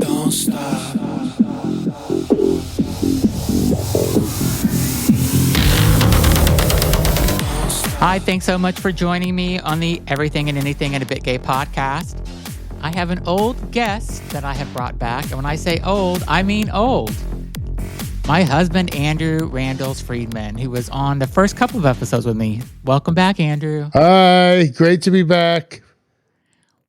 Don't stop. Hi, thanks so much for joining me on the Everything and Anything and a Bit Gay podcast. I have an old guest that I have brought back. And when I say old, I mean old. My husband, Andrew Randalls Friedman, who was on the first couple of episodes with me. Welcome back, Andrew. Hi, great to be back.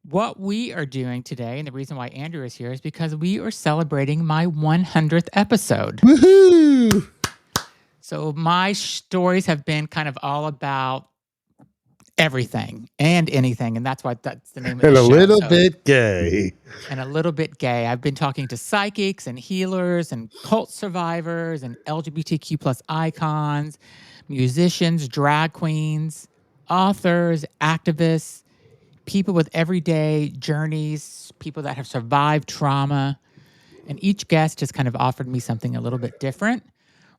What we are doing today, and the reason why Andrew is here, is because we are celebrating my 100th episode. Woohoo! So my stories have been kind of all about everything and anything, and that's why that's the name of the And show. a little bit gay. And a little bit gay. I've been talking to psychics and healers and cult survivors and LGBTQ plus icons, musicians, drag queens, authors, activists, people with everyday journeys, people that have survived trauma. And each guest has kind of offered me something a little bit different,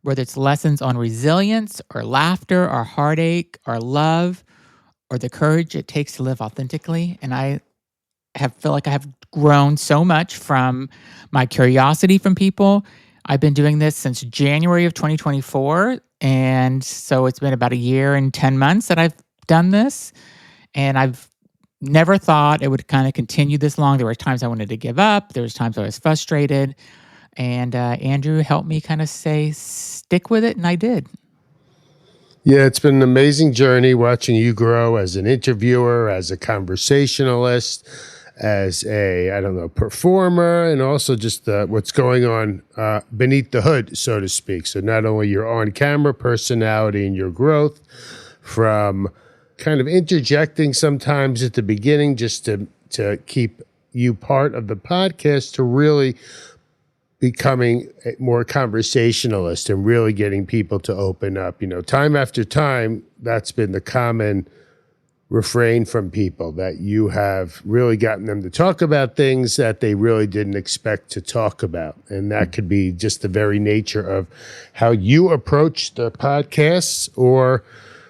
whether it's lessons on resilience or laughter or heartache or love or the courage it takes to live authentically. And I feel like I have grown so much from my curiosity from people. I've been doing this since January of 2024. And so it's been about a year and 10 months that I've done this. And I've never thought it would kind of continue this long. There were times I wanted to give up. There was times I was frustrated. And Andrew helped me kind of say, stick with it. And I did. Yeah, it's been an amazing journey watching you grow as an interviewer, as a conversationalist, as a, performer, and also just what's going on beneath the hood, so to speak. So not only your on-camera personality and your growth from kind of interjecting sometimes at the beginning just to keep you part of the podcast to really becoming a more conversationalist and really getting people to open up. You know, time after time, that's been the common refrain from people, that you have really gotten them to talk about things that they really didn't expect to talk about. And that could be just the very nature of how you approach the podcasts, or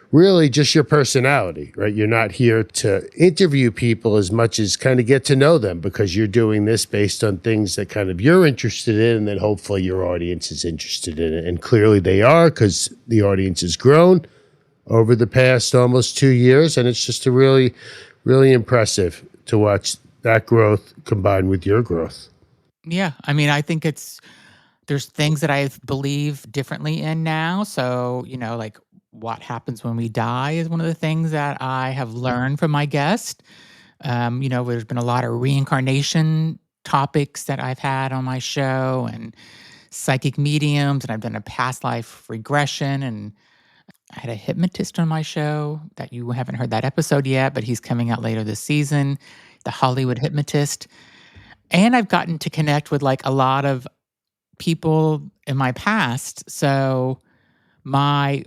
really just your personality, right? You're not here to interview people as much as kind of get to know them, because you're doing this based on things that kind of you're interested in, and then hopefully your audience is interested in it. And clearly they are, because the audience has grown over the past almost 2 years. And it's just a really, really impressive to watch that growth combined with your growth. Yeah. I mean, I think there's things that I believe differently in now. So, like what happens when we die is one of the things that I have learned from my guest. There's been a lot of reincarnation topics that I've had on my show, and psychic mediums, and I've done a past life regression, and I had a hypnotist on my show that you haven't heard that episode yet, but he's coming out later this season, the Hollywood hypnotist. And I've gotten to connect with like a lot of people in my past. So my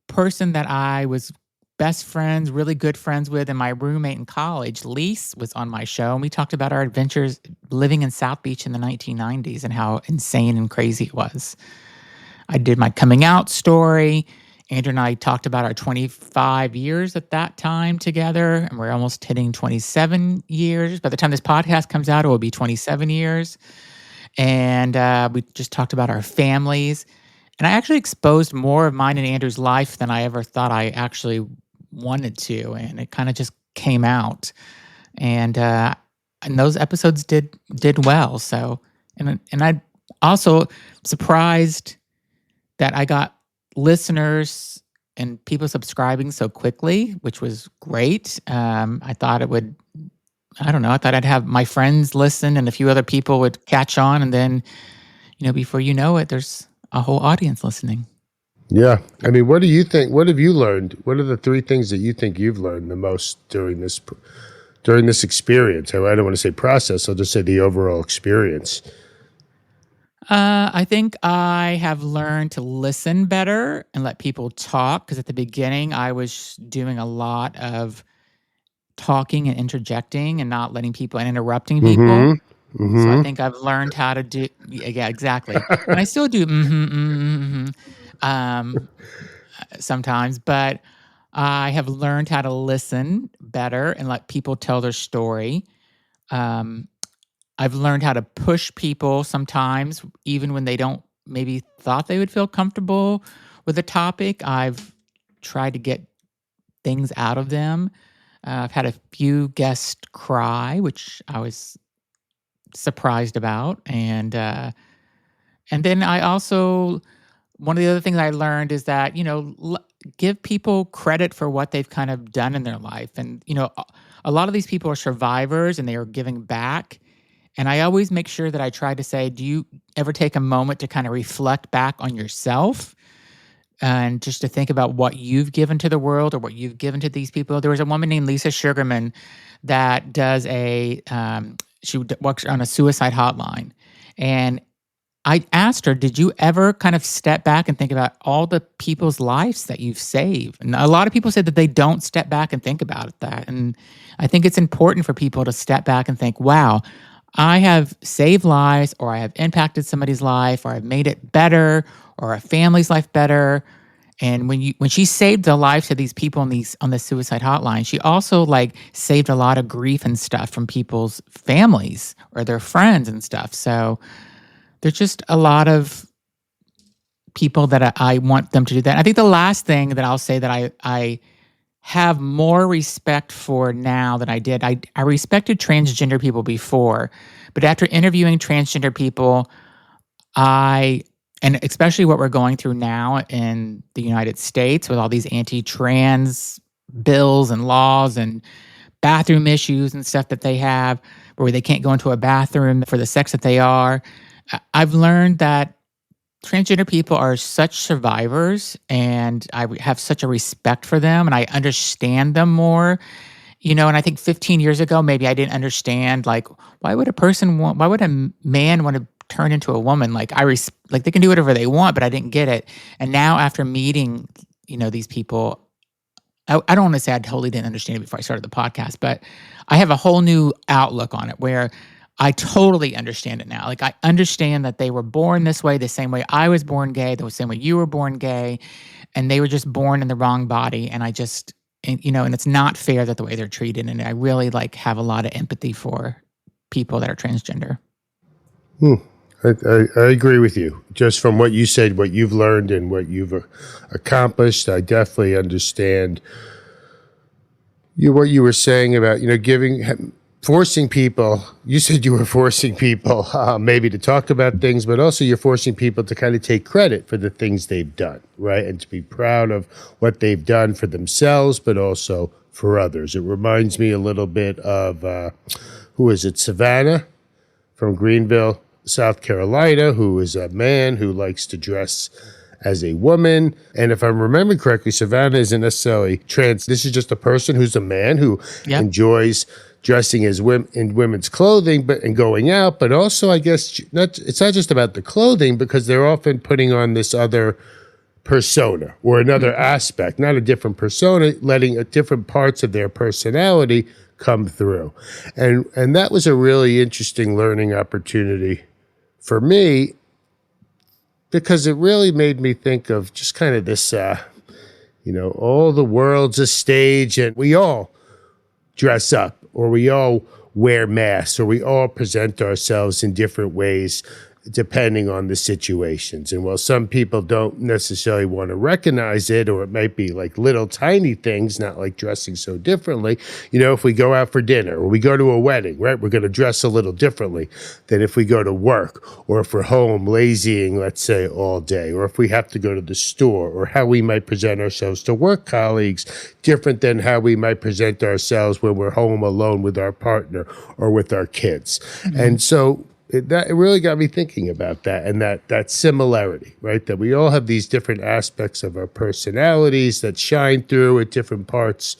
person that I was best friends, really good friends with, and my roommate in college, Lise, was on my show. And we talked about our adventures living in South Beach in the 1990s and how insane and crazy it was. I did my coming out story. Andrew and I talked about our 25 years at that time together, and we're almost hitting 27 years. By the time this podcast comes out, it will be 27 years. And we just talked about our families. And I actually exposed more of mine and Andrew's life than I ever thought I actually wanted to. And it kind of just came out. And those episodes did well. So, and I also surprised that I got listeners and people subscribing so quickly, which was great. I thought it would, I don't know, I thought I'd have my friends listen and a few other people would catch on. And then, before you know it, there's a whole audience listening. Yeah. I mean, what do you think? What have you learned? What are the 3 things that you think you've learned the most during this experience? I don't want to say process. I'll just say the overall experience. I think I have learned to listen better and let people talk, because at the beginning I was doing a lot of talking and interjecting and not letting people and interrupting people. Mm-hmm. So I think I've learned how to do, yeah, exactly. And I still do sometimes, but I have learned how to listen better and let people tell their story. I've learned how to push people sometimes, even when they don't maybe thought they would feel comfortable with a topic. I've tried to get things out of them. I've had a few guests cry, which I was surprised about, and then I also one of the other things I learned is that give people credit for what they've kind of done in their life, and a lot of these people are survivors and they are giving back. And I always make sure that I try to say, do you ever take a moment to kind of reflect back on yourself and just to think about what you've given to the world or what you've given to these people? There was a woman named Lisa Sugarman that does works on a suicide hotline. And I asked her, did you ever kind of step back and think about all the people's lives that you've saved? And a lot of people said that they don't step back and think about that. And I think it's important for people to step back and think, wow, I have saved lives, or I have impacted somebody's life, or I've made it better, or a family's life better. And when she saved the lives of these people on the suicide hotline, she also like saved a lot of grief and stuff from people's families or their friends and stuff. So there's just a lot of people that I want them to do that. I think the last thing that I'll say that I have more respect for now than I did. I respected transgender people before, but after interviewing transgender people, and especially what we're going through now in the United States with all these anti-trans bills and laws and bathroom issues and stuff that they have, where they can't go into a bathroom for the sex that they are. I've learned that transgender people are such survivors, and I have such a respect for them, and I understand them more. And I think 15 years ago, maybe I didn't understand, like, why would a man want to turn into a woman? Like, like they can do whatever they want, but I didn't get it. And now after meeting, these people, I don't want to say I totally didn't understand it before I started the podcast, but I have a whole new outlook on it where I totally understand it now. Like, I understand that they were born this way, the same way I was born gay, the same way you were born gay, and they were just born in the wrong body. And and it's not fair that the way they're treated. And I really have a lot of empathy for people that are transgender. Hmm. I agree with you. Just from what you said, what you've learned and what you've accomplished, I definitely understand what you were saying about, forcing people. You said you were forcing people maybe to talk about things, but also you're forcing people to kind of take credit for the things they've done, right? And to be proud of what they've done for themselves, but also for others. It reminds me a little bit of, who is it, Savannah from Greenville, South Carolina, who is a man who likes to dress as a woman. And if I'm remembering correctly, Savannah isn't necessarily trans. This is just a person who's a man who enjoys dressing as in women's clothing, and going out. But also, I guess, it's not just about the clothing, because they're often putting on this other persona or another aspect, not a different persona, letting different parts of their personality come through. And that was a really interesting learning opportunity for me, because it really made me think of just kind of this, all the world's a stage, and we all dress up, or we all wear masks, or we all present ourselves in different ways depending on the situations. And while some people don't necessarily want to recognize it, or it might be like little tiny things, not like dressing so differently, if we go out for dinner or we go to a wedding, right, we're going to dress a little differently than if we go to work, or if we're home lazying, let's say, all day, or if we have to go to the store, or how we might present ourselves to work colleagues different than how we might present ourselves when we're home alone with our partner or with our kids. And so it really got me thinking about that, and that similarity, right? That we all have these different aspects of our personalities that shine through at different parts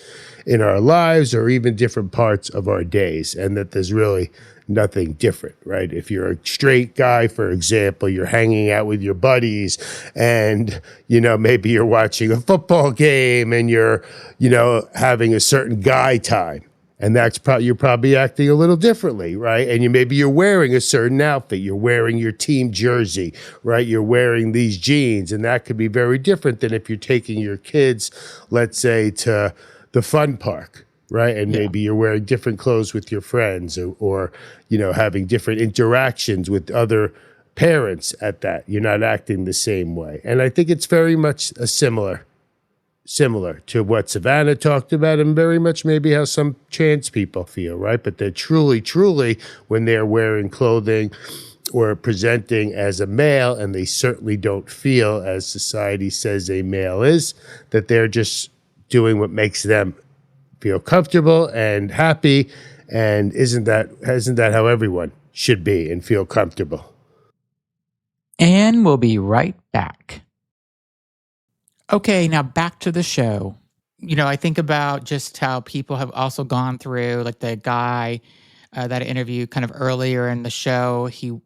in our lives, or even different parts of our days, and that there's really nothing different, right? If you're a straight guy, for example, you're hanging out with your buddies, and maybe you're watching a football game, and you're having a certain guy time. And that's you're probably acting a little differently, right? And maybe you're wearing a certain outfit. You're wearing your team jersey, right? You're wearing these jeans, and that could be very different than if you're taking your kids, let's say, to the fun park, right? And Yeah. maybe you're wearing different clothes with your friends, or having different interactions with other parents at that. You're not acting the same way. And I think it's very much a similar to what Savannah talked about, and very much maybe how some trans people feel, right? But they're truly, truly, when they're wearing clothing or presenting as a male, and they certainly don't feel as society says a male is, that they're just doing what makes them feel comfortable and happy. And isn't that how everyone should be and feel comfortable? And we'll be right back. Okay, now back to the show. I think about just how people have also gone through, like the guy that I interviewed kind of earlier in the show. He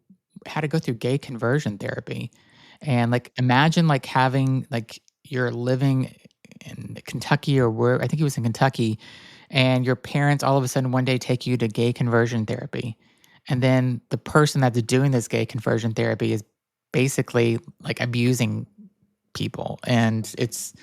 had to go through gay conversion therapy, and like imagine like having like you're living in Kentucky or where I think he was in Kentucky, and your parents all of a sudden one day take you to gay conversion therapy, and then the person that's doing this gay conversion therapy is basically like abusing people, and it's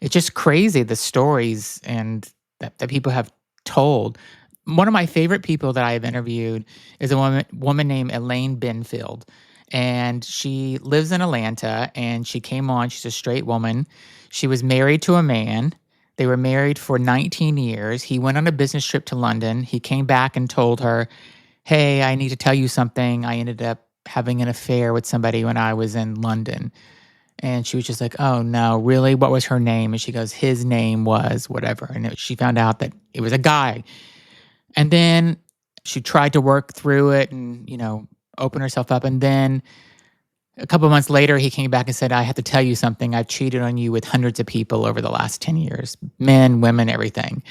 just crazy the stories and that people have told. One of my favorite people that I have interviewed is a woman named Elaine Benfield, and she lives in Atlanta. And she came on. She's a straight woman. She was married to a man. They were married for 19 years. He went on a business trip to London. He came back and told her, "Hey, I need to tell you something. I ended up having an affair with somebody when I was in London." And she was just like, "Oh, no, really? What was her name?" And she goes, "His name was whatever." And she found out that it was a guy. And then she tried to work through it and, open herself up. And then a couple months later, he came back and said, "I have to tell you something. I've cheated on you with hundreds of people over the last 10 years, men, women, everything."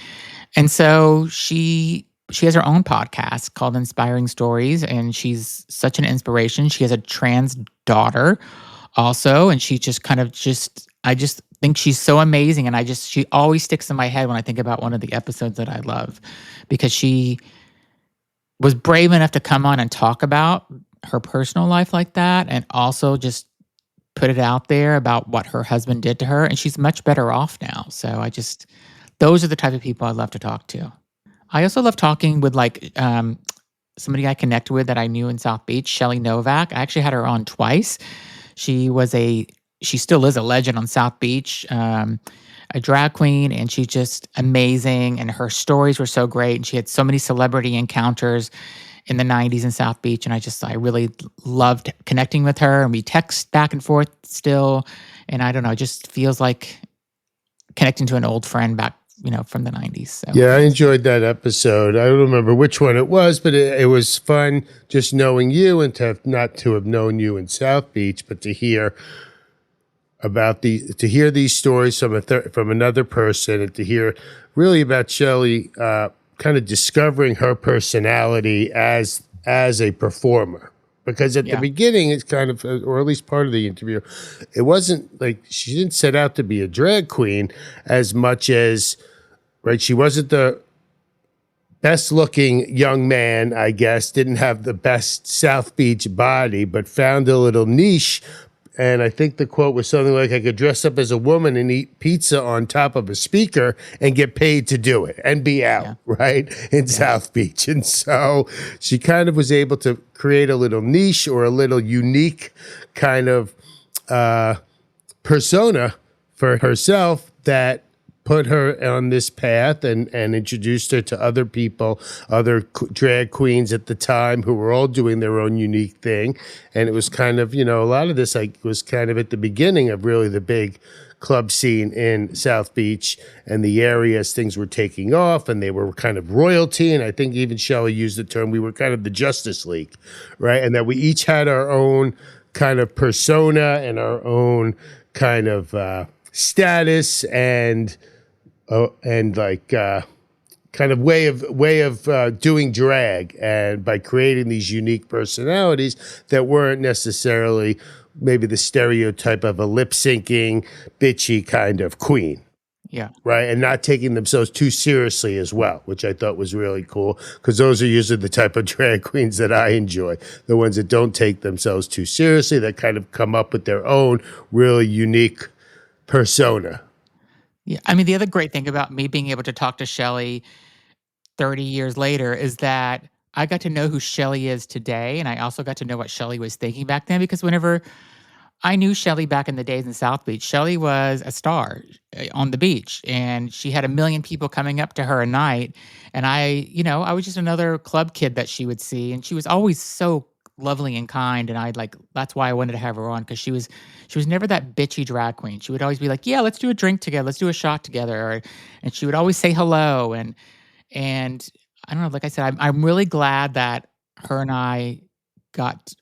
And so she has her own podcast called Inspiring Stories, and she's such an inspiration. She has a trans daughter also, and she just kind of just I just think she's so amazing, and she always sticks in my head when I think about one of the episodes that I love, because she was brave enough to come on and talk about her personal life like that, and also just put it out there about what her husband did to her, and she's much better off now. So those are the type of people I love to talk to. I also love talking with somebody I connect with that I knew in South Beach, Shelly Novak. I actually had her on twice. She was she still is a legend on South Beach, a drag queen, and she's just amazing. And her stories were so great. And she had so many celebrity encounters in the 90s in South Beach. And I really loved connecting with her. And we text back and forth still. And I don't know, it just feels like connecting to an old friend back, from the 90s. So Yeah, I enjoyed that episode. I don't remember which one it was, but it was fun just knowing you, and not to have known you in South Beach, but to hear these stories from another person, and to hear really about Shelley kind of discovering her personality as a performer. Because at the yeah, beginning, it's kind of, or at least part of the interview, it wasn't like she didn't set out to be a drag queen as much as, right, she wasn't the best looking young man, I guess, didn't have the best South Beach body, but found a little niche. And I think the quote was something like, "I could dress up as a woman and eat pizza on top of a speaker and get paid to do it and be out," yeah, right, in yeah, South Beach. And so she kind of was able to create a little niche, or a little unique kind of persona for herself, that put her on this path, and introduced her to other people, other drag queens at the time, who were all doing their own unique thing. And it was kind of, a lot of this was kind of at the beginning of really the big club scene in South Beach and the area, as things were taking off, and they were kind of royalty. And I think even Shelley used the term, we were kind of the Justice League, right? And that we each had our own kind of persona and our own kind of status, and like kind of way of doing drag, and by creating these unique personalities that weren't necessarily maybe the stereotype of a lip syncing bitchy kind of queen, yeah. right? And not taking themselves too seriously as well, which I thought was really cool, because those are usually the type of drag queens that I enjoy, the ones that don't take themselves too seriously, that kind of come up with their own really unique persona. Yeah, I mean, the other great thing about me being able to talk to Shelley 30 years later is that I got to know who Shelley is today, and I also got to know what Shelley was thinking back then because whenever I knew Shelley back in the days in South Beach, Shelley was a star, on the beach, and she had a million people coming up to her a night, and I was just another club kid that she would see, and she was always so lovely and kind, and that's why I wanted to have her on because she was never that bitchy drag queen. She would always be like, "Yeah, let's do a drink together. Let's do a shot together," and she would always say hello, and I don't know, like I said, I'm really glad that her and I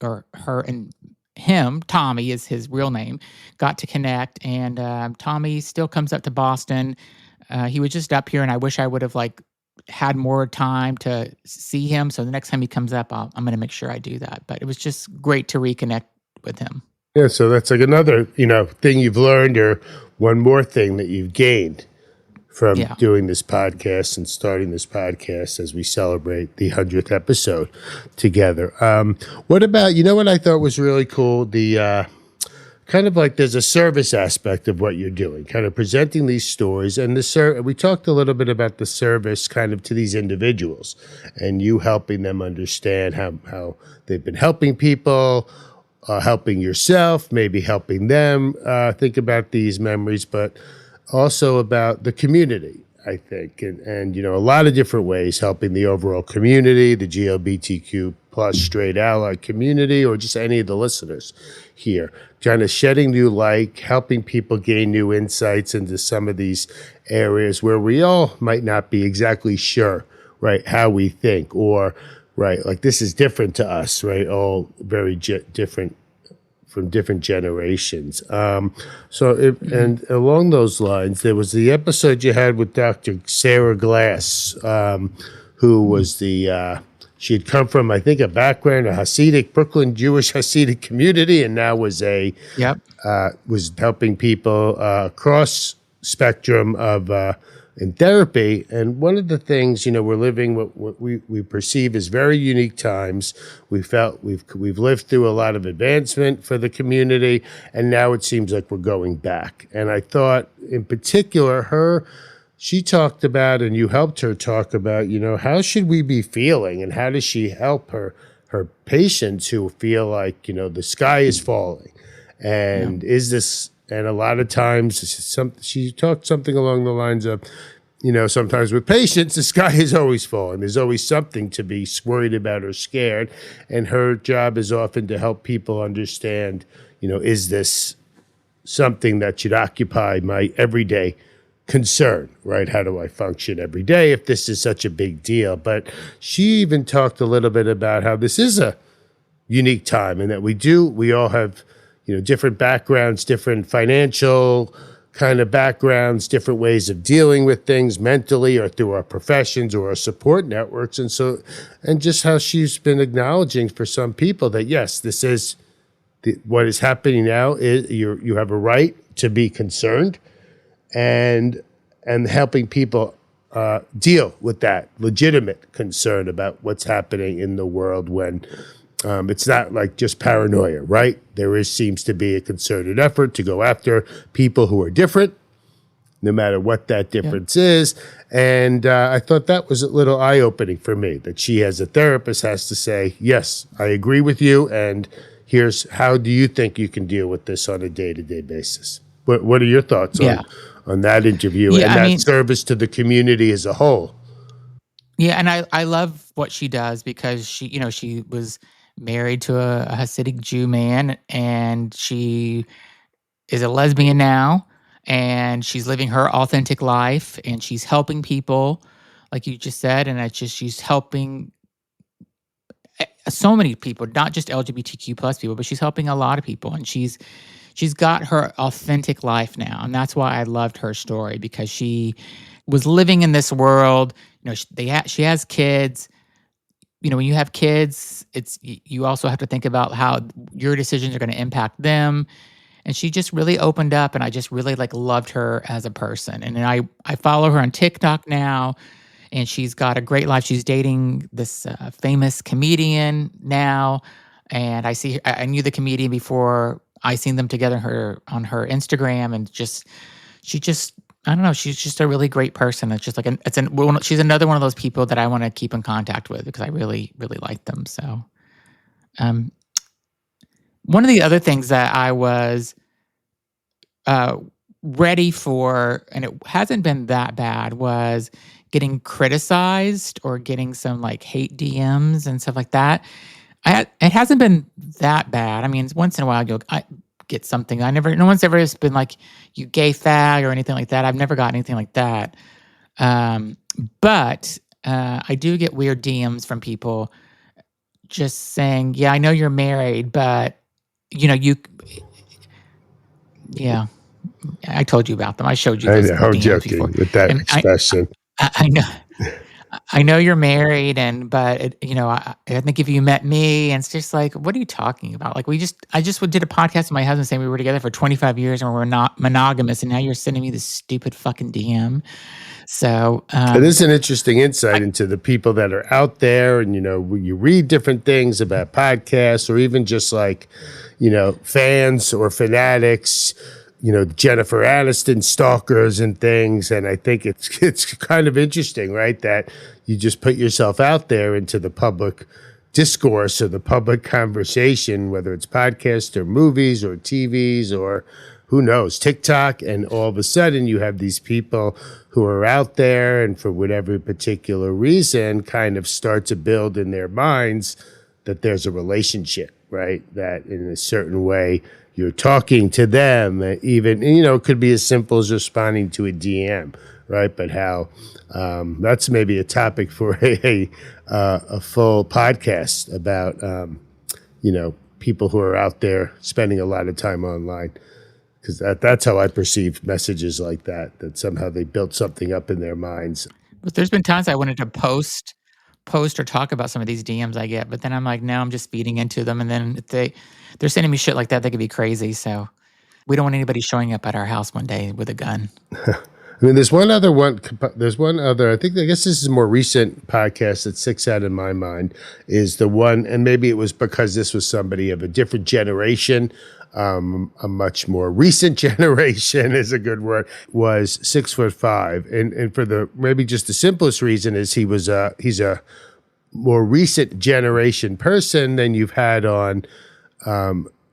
or her and him, Tommy is his real name, got to connect. And Tommy still comes up to Boston. He was just up here, and I wish I would have had more time to see him. So the next time he comes up, I'm going to make sure I do that. But it was just great to reconnect with him. Yeah, so that's like another, thing you've learned, or one more thing that you've gained from Yeah. doing this podcast and starting this podcast as we celebrate the 100th episode together. What about, what I thought was really cool? The kind of like there's a service aspect of what you're doing, kind of presenting these stories. And we talked a little bit about the service kind of to these individuals and you helping them understand how they've been helping people, helping yourself, maybe helping them think about these memories, but also about the community, I think, and a lot of different ways helping the overall community, the GLBTQ plus straight ally community, or just any of the listeners here, kind of shedding new light, helping people gain new insights into some of these areas where we all might not be exactly sure, right, how we think, or right, like this is different to us, right, all very different from different generations. Mhm. And along those lines, there was the episode you had with Dr. Sarah Glass, who Mm. was she had come from, I think, a background, a Hasidic, Brooklyn Jewish Hasidic community, and now Yep. was helping people across spectrum of in therapy. And one of the things, we're living what we perceive as very unique times. We felt we've lived through a lot of advancement for the community, and now it seems like we're going back. And I thought, in particular, she talked about, and you helped her talk about, how should we be feeling, and how does she help her patients who feel like the sky is falling, Yeah. and is this, and a lot of times she talked something along the lines of, sometimes with patients the sky is always falling, there's always something to be worried about or scared, and her job is often to help people understand, is this something that should occupy my everyday concern, right? How do I function every day if this is such a big deal? But she even talked a little bit about how this is a unique time, and that we all have different backgrounds, different financial kind of backgrounds, different ways of dealing with things mentally or through our professions or our support networks. And just how she's been acknowledging for some people that yes, this is what is happening now, is you have a right to be concerned, and helping people deal with that legitimate concern about what's happening in the world, when it's not like just paranoia, right? Seems to be a concerted effort to go after people who are different, no matter what that Yep. difference is. And I thought that was a little eye-opening for me, that she, as a therapist, has to say, yes, I agree with you, and here's how do you think you can deal with this on a day-to-day basis. What are your thoughts Yeah. on that interview Yeah. and I that mean, service to the community as a whole? yeah, and I love what she does because she was married to a Hasidic Jew man, and she is a lesbian now, and she's living her authentic life, and she's helping people, like you just said, and it's just she's helping so many people, not just LGBTQ plus people, but she's helping a lot of people, and she's got her authentic life now, and that's why I loved her story because she was living in this world. She has kids. When you have kids, you also have to think about how your decisions are going to impact them. And she just really opened up, and I just really loved her as a person. And then I follow her on TikTok now, and she's got a great life. She's dating this famous comedian now, and I knew the comedian before I seen them together on her Instagram, and she just I don't know. She's just a really great person. It's just like she's another one of those people that I want to keep in contact with because I really, really like them. So, um, one of the other things that I was uh, ready for, and it hasn't been that bad, was getting criticized or getting some like hate DMs and stuff like that. It hasn't been that bad. I mean, once in a while I get something. No one's ever just been like, you gay fag or anything like that. I've never got anything like that. Um, but I do get weird DMs from people just saying, yeah, I know you're married, but you, yeah, I told you about them. I showed you I those know, I'm DMs before, joking with that and expression. I know. I know you're married, but I think if you met me, and it's just like, what are you talking about? Like, I just did a podcast with my husband saying we were together for 25 years and we're not monogamous, and now you're sending me this stupid fucking DM. So, It is an interesting insight into the people that are out there, and you read different things about podcasts, or even just like, fans or fanatics, Jennifer Aniston stalkers and things. And I think it's kind of interesting, right? That you just put yourself out there into the public discourse or the public conversation, whether it's podcasts or movies or TVs or who knows, TikTok, and all of a sudden you have these people who are out there and for whatever particular reason kind of start to build in their minds that there's a relationship, right? That in a certain way you're talking to them, even, it could be as simple as responding to a DM, right? But how that's maybe a topic for a full podcast about, people who are out there spending a lot of time online. Because that's how I perceive messages like that somehow they built something up in their minds. but there's been times I wanted to post or talk about some of these DMs I get, but then I'm like, no, I'm just feeding into them, and then if they're sending me shit like that, they could be crazy. So we don't want anybody showing up at our house one day with a gun. I mean, there's one other one. There's one other. I guess this is a more recent podcast that sticks out in my mind. Is the one, and maybe it was because this was somebody of a different generation, a much more recent generation is a good word. Was 6'5", and for the maybe just the simplest reason is he's a more recent generation person than you've had on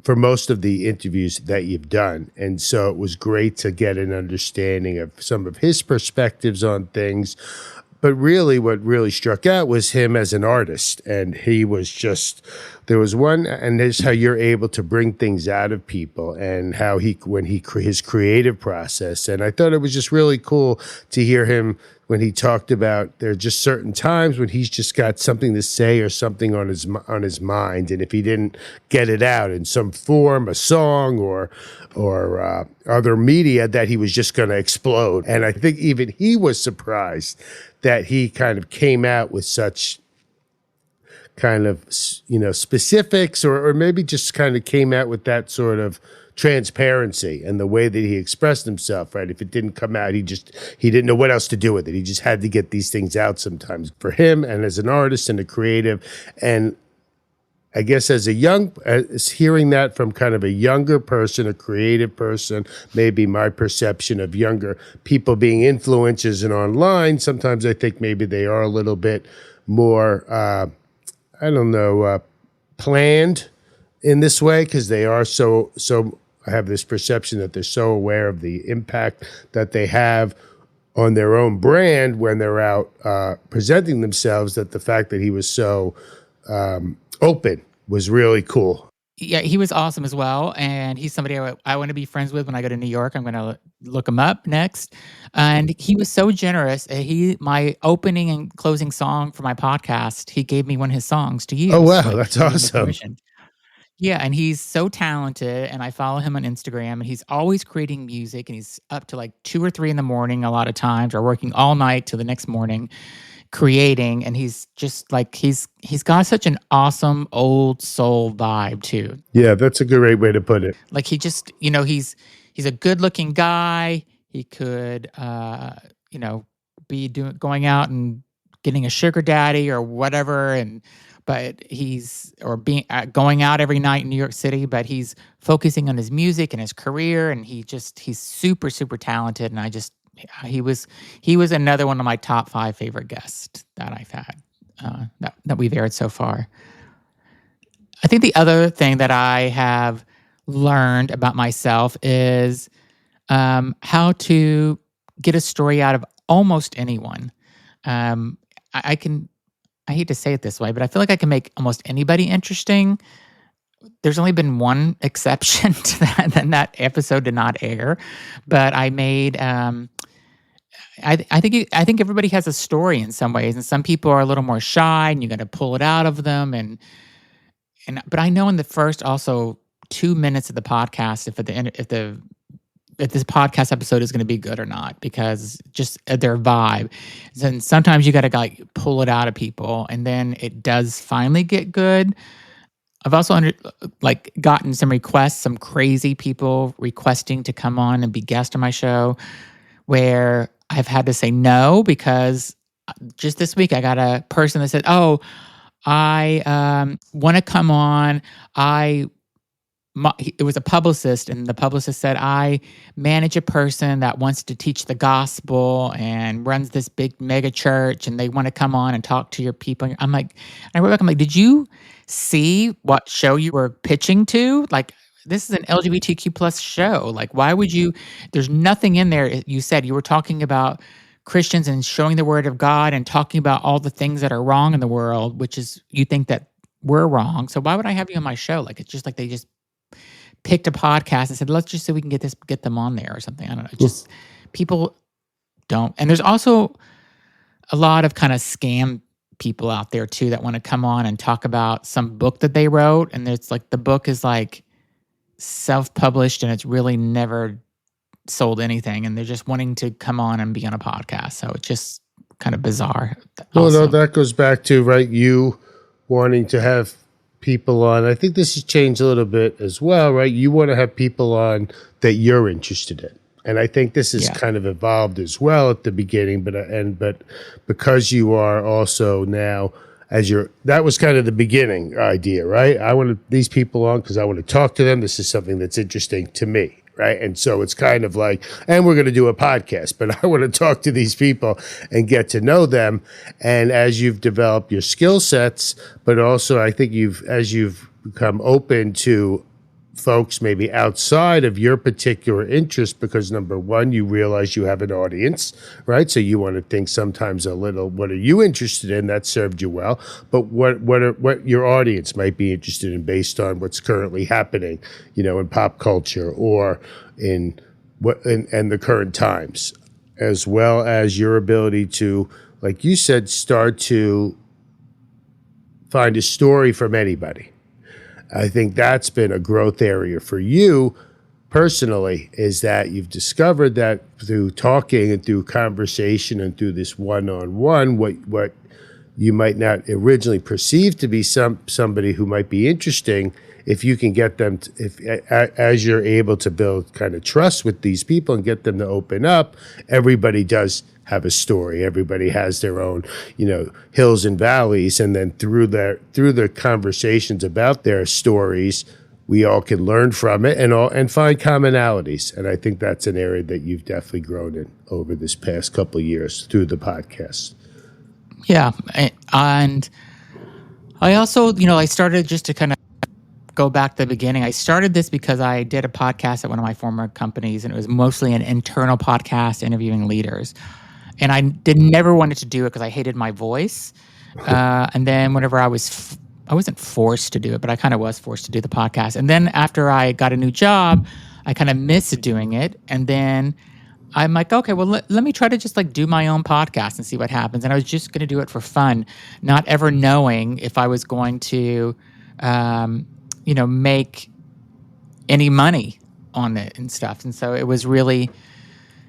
for most of the interviews that you've done. And so it was great to get an understanding of some of his perspectives on things. But really, what really struck out was him as an artist. And he was just, there was one, and this how you're able to bring things out of people and how his creative process. And I thought it was just really cool to hear him when he talked about there are just certain times when he's just got something to say or something on his mind, and if he didn't get it out in some form, a song or other media, that he was just going to explode. And I think even he was surprised that he kind of came out with such kind of specifics, or maybe just kind of came out with that sort of transparency and the way that he expressed himself, right? If it didn't come out, he didn't know what else to do with it. He just had to get these things out sometimes for him, and as an artist and a creative. And I guess as hearing that from kind of a younger person, a creative person, maybe my perception of younger people being influencers and online, sometimes I think maybe they are a little bit more, planned in this way, because they are so I have this perception that they're so aware of the impact that they have on their own brand when they're out presenting themselves, that the fact that he was so open was really cool. Yeah, he was awesome as well, and he's somebody I want to be friends with when I go to New York. I'm going to look him up next, and he was so generous. My opening and closing song for my podcast, he gave me one of his songs to Oh, use. wow, Like, that's he gave me awesome. permission. Yeah, and he's so talented, and I follow him on Instagram, and he's always creating music, and he's up to like 2 or 3 in the morning a lot of times, or working all night till the next morning creating, and he's just like he's got such an awesome old soul vibe too. Yeah, that's a great way to put it. Like he just, he's a good-looking guy. He could be going out and getting a sugar daddy or whatever, but he's or being going out every night in New York City, but he's focusing on his music and his career, and he's super super talented, and He was another one of my top 5 favorite guests that I've had, that we've aired so far. I think the other thing that I have learned about myself is, how to get a story out of almost anyone. Um, I can I hate to say it this way, but I feel like I can make almost anybody interesting. There's only been one exception to that, and that episode did not air. But I made, I think everybody has a story in some ways, and some people are a little more shy, and you got to pull it out of them. But I know in the first also 2 minutes of the podcast if this podcast episode is going to be good or not, because just their vibe. And sometimes you got to like pull it out of people, and then it does finally get good. I've also gotten some requests, some crazy people requesting to come on and be guest on my show, where I've had to say no because just this week I got a person that said, "Oh, I want to come on. I it was a publicist, and the publicist said, I manage a person that wants to teach the gospel and runs this big mega church, and they want to come on and talk to your people." I'm like, I wrote back, I'm like, did you see what show you were pitching to? Like, this is an LGBTQ plus show. Like, why would you? There's nothing in there. You said you were talking about Christians and showing the word of God and talking about all the things that are wrong in the world, which is, you think that we're wrong. So why would I have you on my show? Like, it's just like they just picked a podcast and said, let's just see if we can get them on there or something. I don't know. Just people don't. And there's also a lot of kind of scam people out there too that want to come on and talk about some book that they wrote. And it's like the book is like self-published and it's really never sold anything. And they're just wanting to come on and be on a podcast. So it's just kind of bizarre. Well, no, that goes back to, right, you wanting to have people on. I think this has changed a little bit as well, right? You want to have people on that you're interested in. And I think this has kind of evolved as well at the beginning, but because you are also now that was kind of the beginning idea, right? I want these people on because I want to talk to them. This is something that's interesting to me, right? And so it's kind of like, and we're going to do a podcast, but I want to talk to these people and get to know them. And as you've developed your skill sets, but also I think as you've become open to folks maybe outside of your particular interest, because number one, you realize you have an audience, right? So you want to think sometimes a little, what are you interested in? That served you well. But what your audience might be interested in based on what's currently happening, in pop culture or in the current times, as well as your ability to, like you said, start to find a story from anybody. I think that's been a growth area for you personally, is that you've discovered that through talking and through conversation and through this one-on-one, what you might not originally perceive to be somebody who might be interesting, if you can get them as you're able to build kind of trust with these people and get them to open up, everybody does have a story. Everybody has their own, hills and valleys. And then through the conversations about their stories, we all can learn from it and find commonalities. And I think that's an area that you've definitely grown in over this past couple of years through the podcast. Yeah. And I also, I started, just to kind of go back to the beginning, I started this because I did a podcast at one of my former companies, and it was mostly an internal podcast interviewing leaders. And I never wanted to do it because I hated my voice. And then whenever I wasn't forced to do it, but I kind of was forced to do the podcast. And then after I got a new job, I kind of missed doing it. And then I'm like, okay, well, let me try to just like do my own podcast and see what happens. And I was just going to do it for fun, not ever knowing if I was going to, make any money on it and stuff. And so it was really,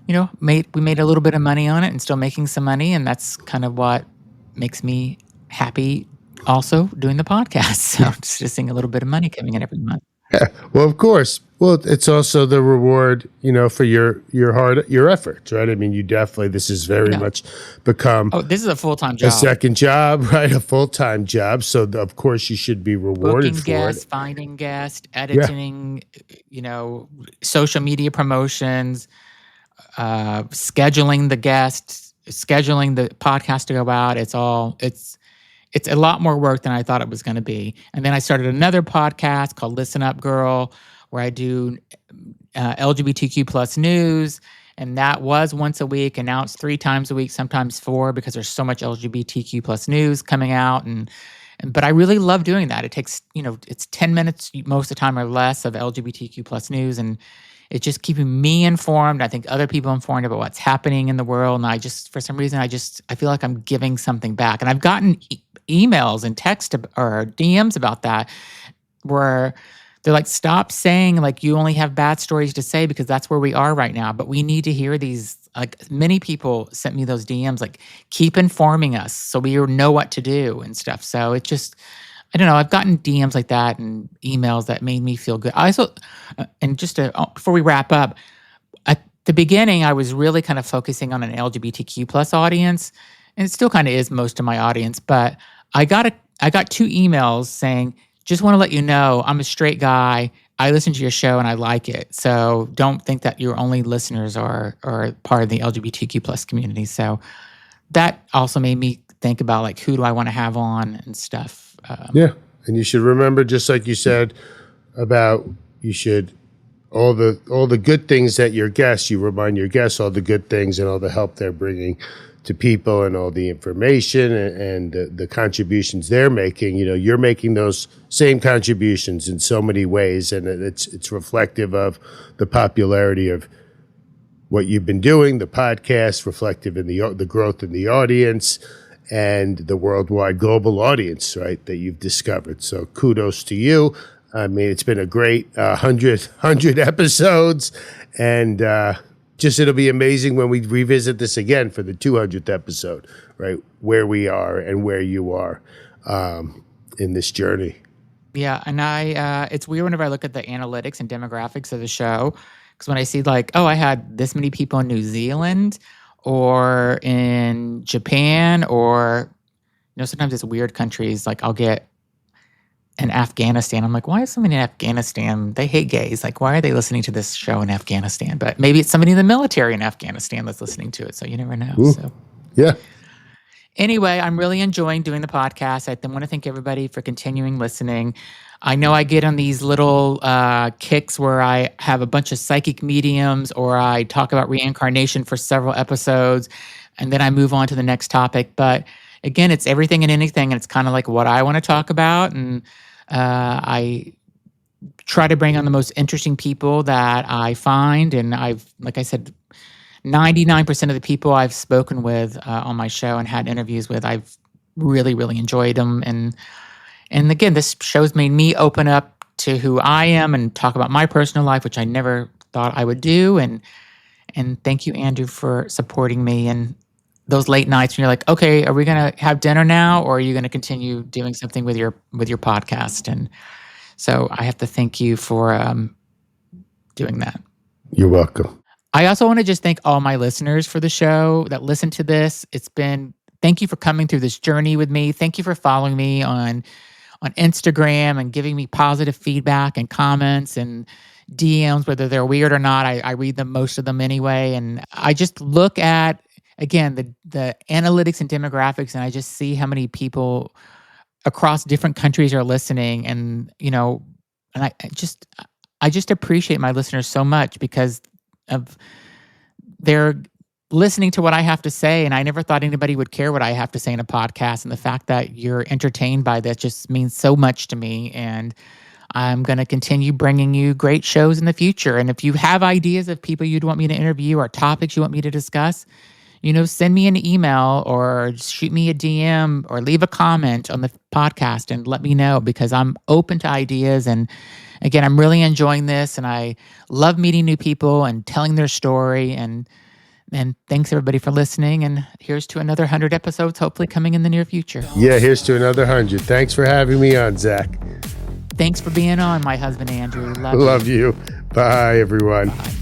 we made a little bit of money on it and still making some money. And that's kind of what makes me happy also doing the podcast. So just seeing a little bit of money coming in every month. Yeah, well, of course. Well, it's also the reward, for your efforts, right? I mean, this is very much become. Oh, this is a full-time job. A second job, right? A full-time job. So of course you should be rewarded Booking for guests, it. finding guests, editing, social media promotions. scheduling the guests, scheduling the podcast to go out. It's a lot more work than I thought it was going to be. And then I started another podcast called Listen Up Girl, where I do LGBTQ plus news. And that was once a week. And now it's 3 times a week, sometimes 4, because there's so much LGBTQ plus news coming out. But I really love doing that. It takes, it's 10 minutes most of the time or less of LGBTQ plus news. And it's just keeping me informed. I think other people informed about what's happening in the world. And for some reason, I feel like I'm giving something back. And I've gotten emails and text or DMs about that, where they're like, stop saying like you only have bad stories to say, because that's where we are right now. But we need to hear these. Like, many people sent me those DMs, like, keep informing us so we know what to do and stuff. So it just, I don't know. I've gotten DMs like that and emails that made me feel good. I also, and just before we wrap up, at the beginning, I was really kind of focusing on an LGBTQ plus audience, and it still kind of is most of my audience. But I got 2 emails saying, just want to let you know, I'm a straight guy. I listen to your show and I like it. So don't think that your only listeners are part of the LGBTQ plus community. So that also made me think about, like, who do I want to have on and stuff. Yeah. And you should remember, just like you said about, you should, all the good things that your guests, you remind your guests all the good things and all the help they're bringing to people and all the information and the contributions they're making. You're making those same contributions in so many ways, and it's reflective of the popularity of what you've been doing, the podcast, reflective in the growth in the audience and the worldwide global audience, right, that you've discovered. So kudos to you. I mean, it's been a great 100 episodes, and it'll be amazing when we revisit this again for the 200th episode, right, where we are and where you are in this journey. Yeah, and it's weird whenever I look at the analytics and demographics of the show, because when I see, like, oh, I had this many people in New Zealand or in Japan, or, sometimes it's weird countries. Like, I'll get in Afghanistan. I'm like, why is somebody in Afghanistan? They hate gays. Like, why are they listening to this show in Afghanistan? But maybe it's somebody in the military in Afghanistan that's listening to it. So you never know. Ooh. So yeah. Anyway, I'm really enjoying doing the podcast. I want to thank everybody for continuing listening. I know I get on these little kicks where I have a bunch of psychic mediums, or I talk about reincarnation for several episodes, and then I move on to the next topic. But again, it's everything and anything, and it's kind of like what I want to talk about. And I try to bring on the most interesting people that I find. And like I said, 99% of the people I've spoken with on my show and had interviews with, I've really, really enjoyed them. And again, this show's made me open up to who I am and talk about my personal life, which I never thought I would do. And thank you, Andrew, for supporting me. And those late nights when you're like, okay, are we going to have dinner now, or are you going to continue doing something with your podcast? And so I have to thank you for doing that. You're welcome. I also want to just thank all my listeners for the show that listen to this. Thank you for coming through this journey with me. Thank you for following me on Instagram and giving me positive feedback and comments and DMs, whether they're weird or not. I read them, most of them anyway. And I just look at, again, the analytics and demographics, and I just see how many people across different countries are listening. And, and I just appreciate my listeners so much, because of they're listening to what I have to say. And I never thought anybody would care what I have to say in a podcast. And the fact that you're entertained by this just means so much to me. And I'm going to continue bringing you great shows in the future. And if you have ideas of people you'd want me to interview or topics you want me to discuss, send me an email or shoot me a DM or leave a comment on the podcast and let me know, because I'm open to ideas. And again, I'm really enjoying this, and I love meeting new people and telling their story. And thanks everybody for listening. And here's to another 100 episodes, hopefully coming in the near future. Yeah, here's to another 100. Thanks for having me on, Zach. Thanks for being on, my husband, Andrew. Love you. Bye, everyone. Bye.